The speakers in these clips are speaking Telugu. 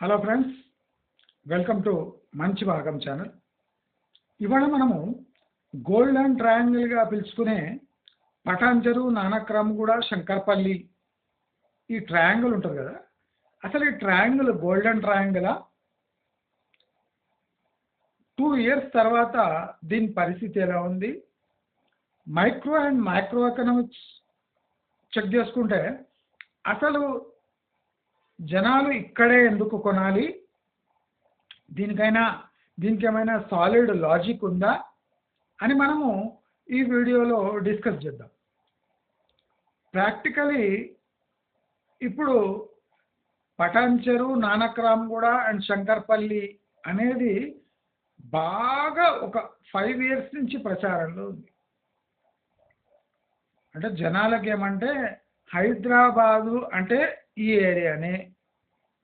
హలో ఫ్రెండ్స్, వెల్కమ్ టు మంచి భాగం ఛానల్. ఇవాళ మనము గోల్డెన్ ట్రయాంగిల్గా పిలుచుకునే పటాన్చెరు, నానక్రామ్గూడ, శంకర్పల్లి ఈ ట్రయాంగిల్ ఉంటుంది కదా. అసలు ఈ ట్రయాంగిల్ గోల్డెన్ ట్రయాంగిలా? 2 years తర్వాత దీని పరిస్థితి ఎలా ఉంది? Micro and microeconomics check చేసుకుంటే అసలు జనాలు ఇక్కడే ఎందుకు కొనాలి, దీనికి ఏమైనా సాలిడ్ లాజిక్ ఉందా అని మనము ఈ వీడియోలో డిస్కస్ చేద్దాం. ప్రాక్టికలీ ఇప్పుడు పటాన్చెరు, నానక్రామ్గూడ అండ్ శంకర్పల్లి అనేది బాగా ఒక 5 years నుంచి ప్రచారంలో ఉంది. అంటే జనాలకి ఏమంటే హైదరాబాదు అంటే ఈ ఏరియానే,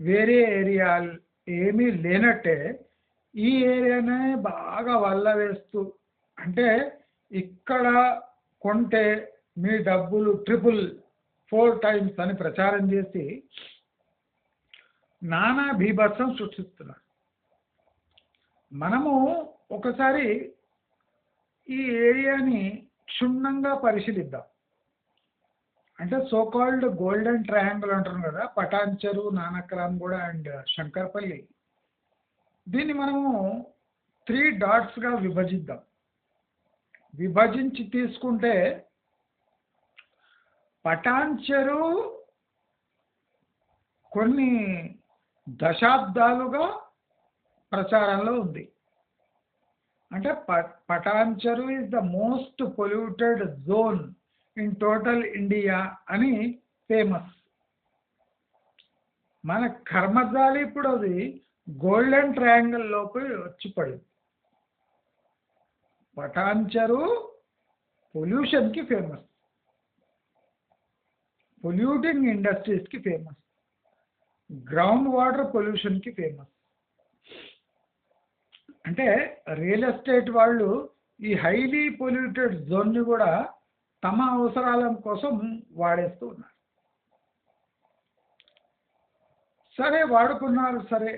వేరే ఏరియాలు ఏమీ లేనట్టే ఈ ఏరియానే బాగా వల్ల వేస్తూ, అంటే ఇక్కడ కొంటే మీ డబ్బులు 4 times అని ప్రచారం చేసి నానా బీభత్సం సృష్టిస్తున్నారు. మనము ఒకసారి ఈ ఏరియాని క్షుణ్ణంగా పరిశీలిద్దాం. అంటే సో కాల్డ్ గోల్డెన్ ట్రయాంగిల్ అంటున్నాం కదా, పటాన్చెరు, నానక్రామ్గూడ అండ్ శంకర్పల్లి. దీన్ని మనము 3 dotsగా విభజిద్దాం. విభజించి తీసుకుంటే పటాన్చెరు కొన్ని దశాబ్దాలుగా ప్రచారంలో ఉంది. అంటే Patancheru is the most polluted zone in total India అని ఫేమస్. మన కర్మజాలి ఇప్పుడు అది గోల్డెన్ ట్రయాంగిల్ లోపల వచ్చి పడింది. పటాన్చెరు పొల్యూషన్కి ఫేమస్, పొల్యూటింగ్ ఇండస్ట్రీస్కి ఫేమస్, గ్రౌండ్ వాటర్ పొల్యూషన్కి ఫేమస్. అంటే రియల్ ఎస్టేట్ వాళ్ళు ఈ హైలీ పొల్యూటెడ్ జోన్ని కూడా తమ అవసరాల కోసం వాడేస్తూ ఉన్నారు. సరే వాడుకున్నారు, సరే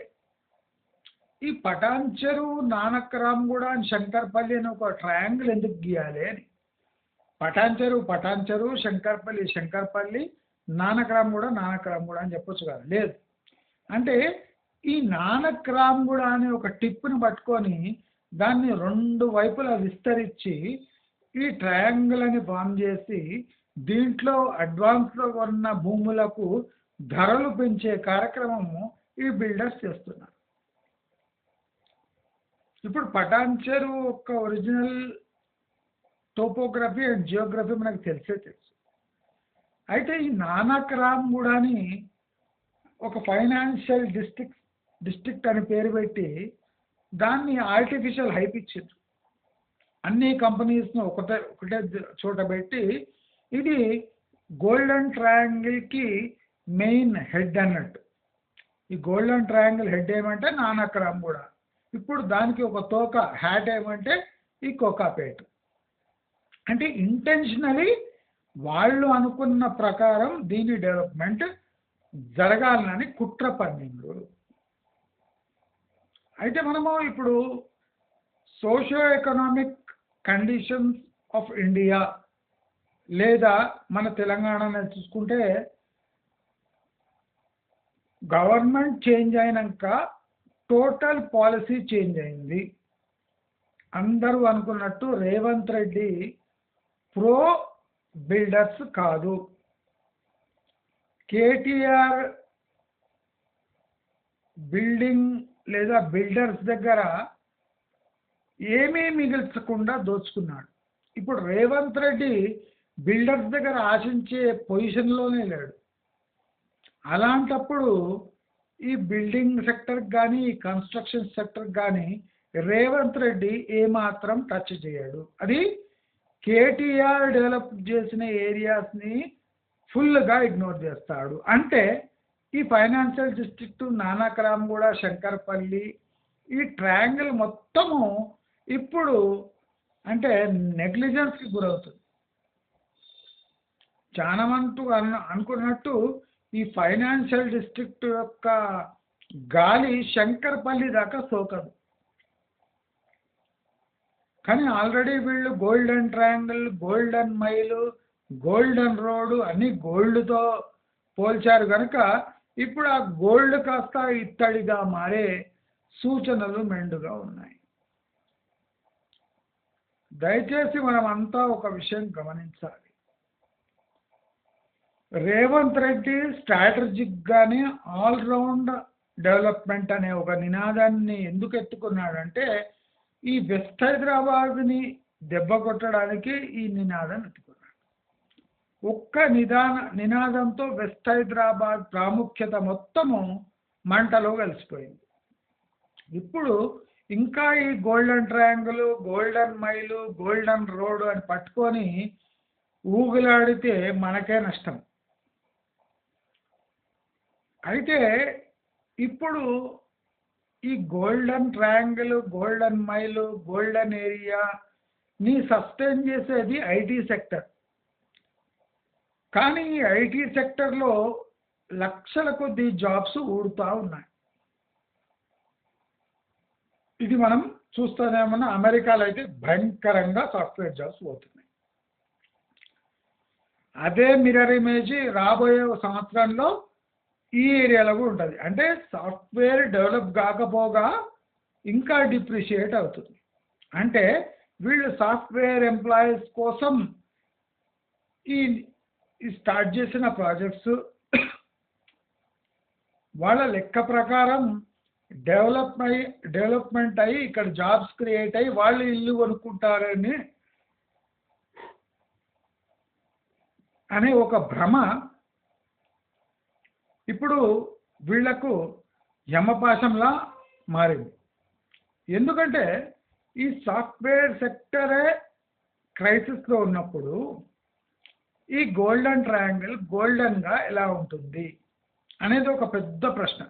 ఈ పటాన్చెరు, నానక్రామ్గూడ అండ్ శంకర్పల్లి అని ఒక ట్రయాంగిల్ ఎందుకు గీయాలి అని. పటాన్చెరు, శంకర్పల్లి, నానక్రామ్గూడ అని చెప్పొచ్చు కదా. లేదు, అంటే ఈ నానక్రామ్గూడ అనే ఒక టిప్ను పట్టుకొని దాన్ని 2 వైపులా విస్తరించి ఈ ట్రయాంగిల్ అని ఫామ్ చేసి దీంట్లో అడ్వాన్స్లో ఉన్న భూములకు ధరలు పెంచే కార్యక్రమము ఈ బిల్డర్స్ చేస్తున్నారు. ఇప్పుడు పటాన్చెరు యొక్క ఒరిజినల్ టోపోగ్రఫీ అండ్ జియోగ్రఫీ మనకు తెలుసు. అయితే ఈ నానక్రామ్గూడని ఒక ఫైనాన్షియల్ డిస్ట్రిక్ట్ అని పేరు పెట్టి దాన్ని ఆర్టిఫిషియల్ హైప్ ఇచ్చారు. అన్ని కంపెనీస్ను ఒకటే చోట పెట్టి ఇది గోల్డెన్ ట్రయాంగిల్కి మెయిన్ హెడ్ అన్నట్టు. ఈ గోల్డెన్ ట్రయాంగిల్ హెడ్ ఏమంటే నానక్రామ్గూడ. ఇప్పుడు దానికి ఒక తోక హ్యాట్ ఏమంటే ఈ కోకాపేట్. అంటే ఇంటెన్షనలీ వాళ్ళు అనుకున్న ప్రకారం దీని డెవలప్మెంట్ జరగాలని కుట్ర పన్నిండ్రు. అయితే మనము ఇప్పుడు socio economic conditions of India లేదా మన తెలంగాణని చూసుకుంటే గవర్నమెంట్ చేంజ్ అయినాక టోటల్ పాలసీ చేంజ్ అయింది. అందరూ అనుకున్నట్టు రేవంత్ రెడ్డి ప్రో బిల్డర్స్ కాదు. కేటీఆర్ బిల్డింగ్ లేదా బిల్డర్స్ దగ్గర ఏమీ మిగిల్చకుండా దోచుకున్నాడు. ఇప్పుడు రేవంత్ రెడ్డి బిల్డర్స్ దగ్గర ఆశించే పొజిషన్లోనే లేడు. అలాంటప్పుడు ఈ బిల్డింగ్ సెక్టర్కి కానీ ఈ కన్స్ట్రక్షన్ సెక్టర్కి కానీ రేవంత్ రెడ్డి ఏమాత్రం టచ్ చేయడు. అది కేటీఆర్ డెవలప్ చేసిన ఏరియాస్ని ఫుల్గా ఇగ్నోర్ చేస్తాడు. అంటే ఈ ఫైనాన్షియల్ డిస్ట్రిక్ట్, నానక్రామ్గూడ, శంకర్పల్లి ఈ ట్రయాంగిల్ మొత్తము ఇప్పుడు అంటే నెగ్లిజెన్స్కి గురవుతుంది. చాలా మంది అనుకున్నట్టు ఈ ఫైనాన్షియల్ డిస్ట్రిక్ట్ యొక్క గాలి శంకర్పల్లి దాకా సోకదు. కానీ ఆల్రెడీ వీళ్ళు గోల్డెన్ ట్రయాంగిల్, గోల్డెన్ మైలు, గోల్డెన్ రోడ్డు అన్నీ గోల్డ్తో పోల్చారు కనుక ఇప్పుడు ఆ గోల్డ్ కాస్త ఇత్తడిగా మారే సూచనలు మెండుగా ఉన్నాయి. దయచేసి మనం అంతా ఒక విషయం గమనించాలి. రేవంత్ రెడ్డి స్ట్రాటజిక్గానే ఆల్రౌండ్ డెవలప్మెంట్ అనే ఒక నినాదాన్ని ఎందుకు ఎత్తుకున్నాడంటే ఈ వెస్ట్ హైదరాబాద్ని దెబ్బ కొట్టడానికి ఈ నినాదాన్ని ఎత్తుకున్నాడు. ఒక్క నినాదంతో వెస్ట్ హైదరాబాద్ ప్రాముఖ్యత మొత్తము మంటలో కలిసిపోయింది. ఇప్పుడు ఇంకా ఈ గోల్డెన్ ట్రయాంగిల్, గోల్డెన్ మైలు, గోల్డెన్ రోడ్ అని పట్టుకొని ఊగులాడితే మనకే నష్టం. అయితే ఇప్పుడు ఈ గోల్డెన్ ట్రయాంగిల్, గోల్డెన్ మైలు, గోల్డెన్ ఏరియాని సస్టైన్ చేసేది ఐటీ సెక్టర్. కానీ ఈ ఐటీ సెక్టర్లో లక్షల కొద్ది జాబ్స్ ఊడుతూ ఉన్నాయి. ఇది మనం చూస్తూనేమన్నా అమెరికాలో అయితే భయంకరంగా సాఫ్ట్వేర్ జాబ్స్ పోతున్నాయి. అదే మిర్రర్ ఇమేజ్ రాబోయే సంవత్సరంలో ఈ ఏరియాలో కూడా ఉంటుంది. అంటే సాఫ్ట్వేర్ డెవలప్ కాకపోగా ఇంకా డిప్రిషియేట్ అవుతుంది. అంటే వీళ్ళు సాఫ్ట్వేర్ ఎంప్లాయీస్ కోసం ఈ స్టార్ట్ చేసిన ప్రాజెక్ట్స్ వాళ్ళ లెక్క ప్రకారం డెవలప్మెంట్ అయ్యి ఇక్కడ జాబ్స్ క్రియేట్ అయ్యి వాళ్ళు ఇల్లు కొనుక్కుంటారని అనే ఒక భ్రమ ఇప్పుడు వీళ్లకు యమపాశంలా మారింది. ఎందుకంటే ఈ సాఫ్ట్వేర్ సెక్టరే క్రైసిస్లో ఉన్నప్పుడు ఈ గోల్డెన్ ట్రయాంగిల్ గోల్డెన్గా ఎలా ఉంటుంది అనేది ఒక పెద్ద ప్రశ్న.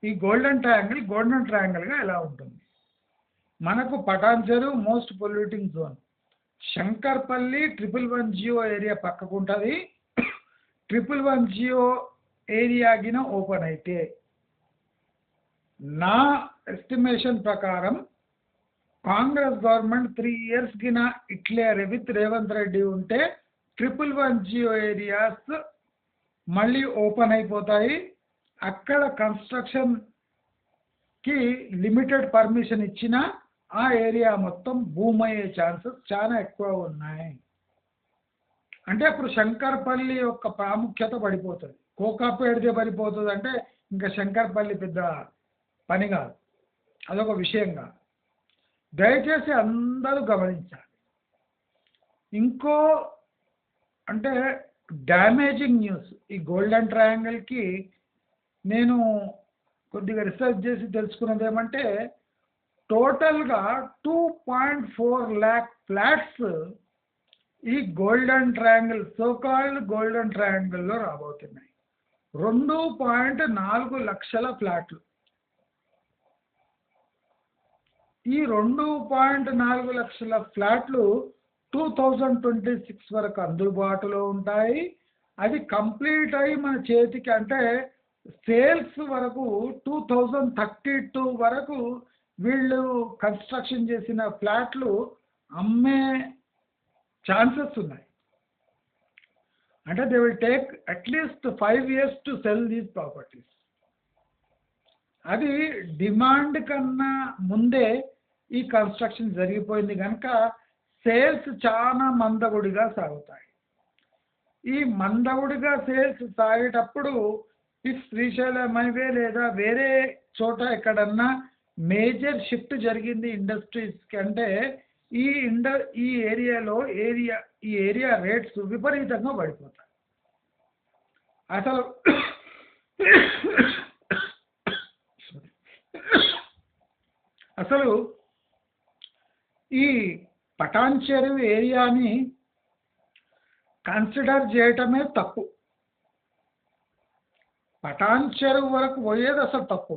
ఈ గోల్డెన్ ట్రయాంగిల్గా ఎలా ఉంటుంది? మనకు Patancheru most polluting zone, Shankarpalli 1110 area పక్కకు ఉంటుంది. 1110 ఏరియా గిన ఓపెన్ అయితే నా ఎస్టిమేషన్ ప్రకారం కాంగ్రెస్ గవర్నమెంట్ 3 years గిన ఇట్లే విత్ రేవంత్ రెడ్డి ఉంటే 1110 ఏరియాస్ మళ్ళీ ఓపెన్ అయిపోతాయి. అక్కడ కన్స్ట్రక్షన్కి లిమిటెడ్ పర్మిషన్ ఇచ్చినా ఆ ఏరియా మొత్తం భూమి అయ్యే ఛాన్సెస్ చాలా ఎక్కువ ఉన్నాయి. అంటే అప్పుడు శంకర్పల్లి యొక్క ప్రాముఖ్యత పడిపోతుంది. కోకాపేటదే పడిపోతుంది అంటే ఇంకా శంకర్పల్లి పెద్ద పని కాదు, అదొక విషయం కాదు. దయచేసి అందరూ గమనించాలి. ఇంకో అంటే డ్యామేజింగ్ న్యూస్, ఈ గోల్డెన్ ట్రయాంగిల్కి నేను కొద్దిగా రీసెర్చ్ చేసి తెలుసుకున్నది ఏమంటే టోటల్గా 2.4 lakh ఫ్లాట్స్ ఈ గోల్డెన్ ట్రయాంగిల్ సోకాల్డ్ గోల్డెన్ ట్రయాంగిల్లో రాబోతున్నాయి. 2.4 లక్షల ఫ్లాట్లు. ఈ 2.4 లక్షల ఫ్లాట్లు 2026 వరకు అందుబాటులో ఉంటాయి. అది కంప్లీట్ అయ్యి మన చేతికి అంటే సేల్స్ వరకు 2032 వరకు వీళ్ళు కన్స్ట్రక్షన్ చేసిన ఫ్లాట్లు అమ్మే ఛాన్సెస్ ఉన్నాయి. అంటే they will take at least 5 years to cell these properties. అది డిమాండ్ కన్నా ముందే ఈ కన్స్ట్రక్షన్ జరిగిపోయింది కనుక సేల్స్ చాలా మందగుడిగా సాగుతాయి. ఈ మందగుడిగా సేల్స్ సాగేటప్పుడు ఈ శ్రీశైలం హైవే లేదా వేరే చోట ఎక్కడన్నా మేజర్ షిఫ్ట్ జరిగింది ఇండస్ట్రీస్కి అంటే ఈ ఏరియా రేట్స్ విపరీతంగా పడిపోతాయి. అసలు ఈ పటాన్చెరు ఏరియాని కన్సిడర్ చేయటమే తప్పు. పటాన్చెరు వరకు పోయేది అసలు తప్పు.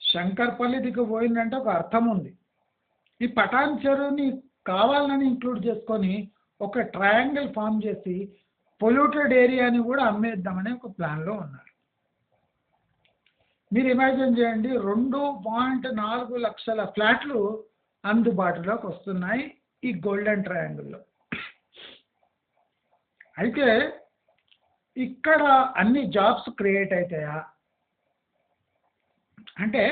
శంకర్పల్లి దిక్కు పోయిందంటే ఒక అర్థం ఉంది. ఈ పటాన్చెరుని కావాలని ఇంక్లూడ్ చేసుకొని ఒక ట్రయాంగిల్ ఫామ్ చేసి పొల్యూటెడ్ ఏరియాని కూడా అమ్మేద్దామనే ఒక ప్లాన్లో ఉన్నారు. మీరు ఇమాజిన్ చేయండి, 2.4 లక్షల ఫ్లాట్లు అందుబాటులోకి వస్తున్నాయి ఈ గోల్డెన్ ట్రయాంగిల్లో. అయితే ఇక్కడ అన్ని జాబ్స్ క్రియేట్ అవుతాయా అంటే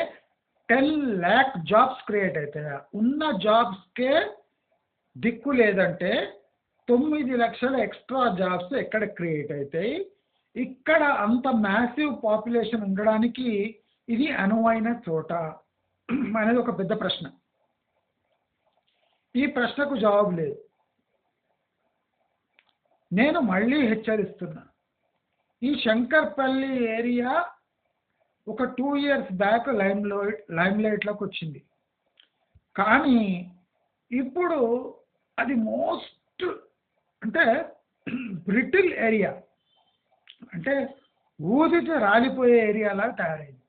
10 lakh జాబ్స్ క్రియేట్ అవుతాయా? ఉన్న జాబ్స్కే దిక్కు లేదంటే 9 లక్షల ఎక్స్ట్రా జాబ్స్ ఎక్కడ క్రియేట్ అవుతాయి? ఇక్కడ అంత మ్యాసివ్ పాపులేషన్ ఉండడానికి ఇది అనువైన చోట అనేది ఒక పెద్ద ప్రశ్న. ఈ ప్రశ్నకు జవాబు లేదు. నేను మళ్ళీ హెచ్చరిస్తున్నా, ఈ శంకర్పల్లి ఏరియా ఒక 2 years బ్యాక్ లైమ్లైట్లోకి వచ్చింది. కానీ ఇప్పుడు అది మోస్ట్ అంటే బ్రిటిల్ ఏరియా, అంటే ఊదితే రాలిపోయే ఏరియాలా తయారైంది.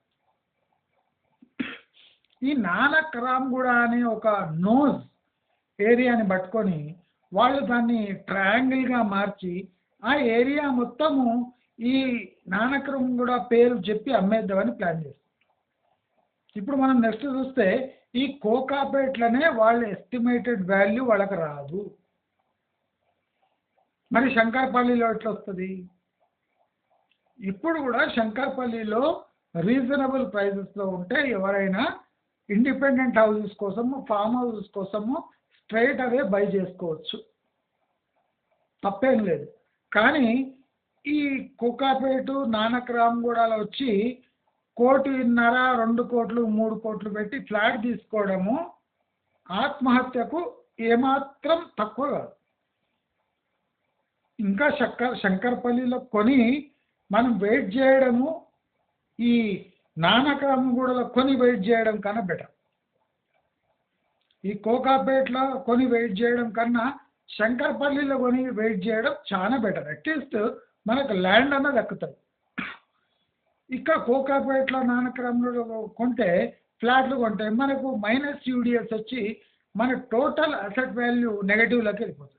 ఈ నానక్రామ్గూడ అనే ఒక నోజ్ ఏరియాని పట్టుకొని వాళ్ళు దాన్ని ట్రయాంగిల్గా మార్చి ఆ ఏరియా మొత్తము ఈ నానక్రామ్గూడ పేరు చెప్పి అమ్మేద్దామని ప్లాన్ చేస్తారు. ఇప్పుడు మనం నెక్స్ట్ చూస్తే ఈ కోకాపేట్లనే వాళ్ళ ఎస్టిమేటెడ్ వాల్యూ వాళ్ళకి రాదు. మరి శంకర్పల్లిలో ఎట్లా వస్తుంది? ఇప్పుడు కూడా శంకర్పల్లిలో రీజనబుల్ ప్రైజెస్లో ఉంటే ఎవరైనా ఇండిపెండెంట్ హౌసెస్ కోసము, ఫామ్ హౌసెస్ కోసము స్ట్రైట్ అవే బై చేసుకోవచ్చు, తప్పేం లేదు. కానీ ఈ కోకాపేట నానక్రామ్గూడలో వచ్చి 1.5 కోటి, 2 కోట్లు, 3 కోట్లు పెట్టి ఫ్లాట్ తీసుకోవడము ఆత్మహత్యకు ఏమాత్రం తక్కువ కాదు. ఇంకా శంకర్పల్లిలో కొని మనం వెయిట్ చేయడము ఈ నానక్రామ్గూడలో కొని వెయిట్ చేయడం కన్నా బెటర్. ఈ కోకాపేటలో కొని వెయిట్ చేయడం కన్నా శంకర్పల్లిలో కొని వెయిట్ చేయడం చాలా బెటర్. అట్లీస్ట్ మనకు ల్యాండ్ అన్నది దక్కుతుంది. ఇక్కడ కోకాపేటలో నానక్రామ్గూడలో కొంటే ఫ్లాట్లు కొంటే మనకు మైనస్ యూడిఎస్ వచ్చి మన టోటల్ అసెట్ వాల్యూ నెగటివ్లోకి వెళ్ళిపోతుంది.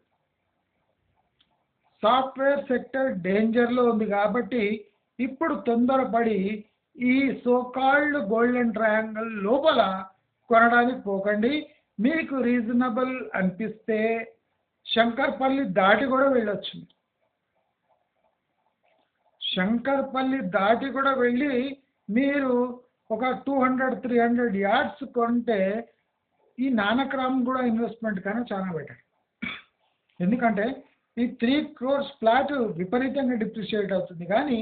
సాఫ్ట్వేర్ సెక్టర్ డేంజర్లో ఉంది కాబట్టి ఇప్పుడు తొందరపడి ఈ సోకాల్డ్ గోల్డెన్ ట్రయాంగిల్ లోపల కొనడానికి పోకండి. మీకు రీజనబుల్ అనిపిస్తే శంకర్పల్లి దాటి కూడా వెళ్ళొచ్చు. శంకర్పల్లి దాటి కూడా వెళ్ళి మీరు ఒక 200-300 yards కొంటే ఈ నానక్రామ్గూడ ఇన్వెస్ట్మెంట్ కన్నా చాలా బెటర్. ఎందుకంటే ఈ 3 crores ఫ్లాట్ విపరీతంగా డిప్రిషియేట్ అవుతుంది, కానీ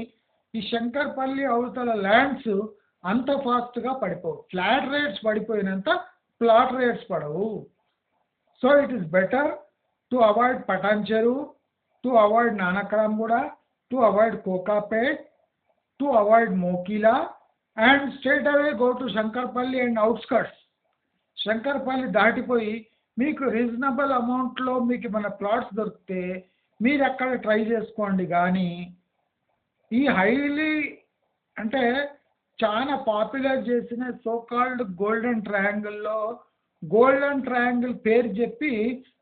ఈ శంకర్పల్లి అవతల ల్యాండ్స్ అంత ఫాస్ట్గా పడిపోవు. ఫ్లాట్ రేట్స్ పడిపోయినంత ప్లాట్ రేట్స్ పడవు. So it is better to avoid Patancheru, to avoid Nanakramguda, to avoid Kokapet, to avoid Mokila and straight away go to Shankarpalli and outskirts. Shankarpalli దాటిపోయి మీకు రీజనబుల్ అమౌంట్లో మీకు మన ప్లాట్స్ దొరికితే మీరు అక్కడ ట్రై చేసుకోండి. కానీ ఈ హైలీ అంటే చాలా పాపులర్ చేసిన సోకాల్డ్ గోల్డెన్ ట్రయాంగిల్లో గోల్డెన్ ట్రయాంగిల్ పేరు చెప్పి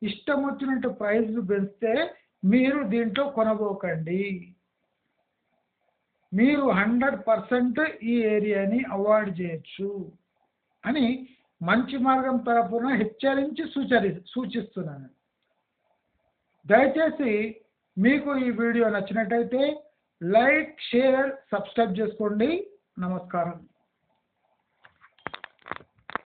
ఇష్టం వచ్చినట్టు ప్రైస్లు పెంచితే మీరు దీంట్లో కొనబోకండి. మీరు 100% ఈ ఏరియాని అవాయిడ్ చేయొచ్చు అని మంచి మార్గం తరపున హెచ్చరించి సూచిస్తున్నాను. దయచేసి మీకు ఈ వీడియో నచ్చినట్టయితే లైక్, షేర్, సబ్స్క్రైబ్ చేసుకోండి. నమస్కారం.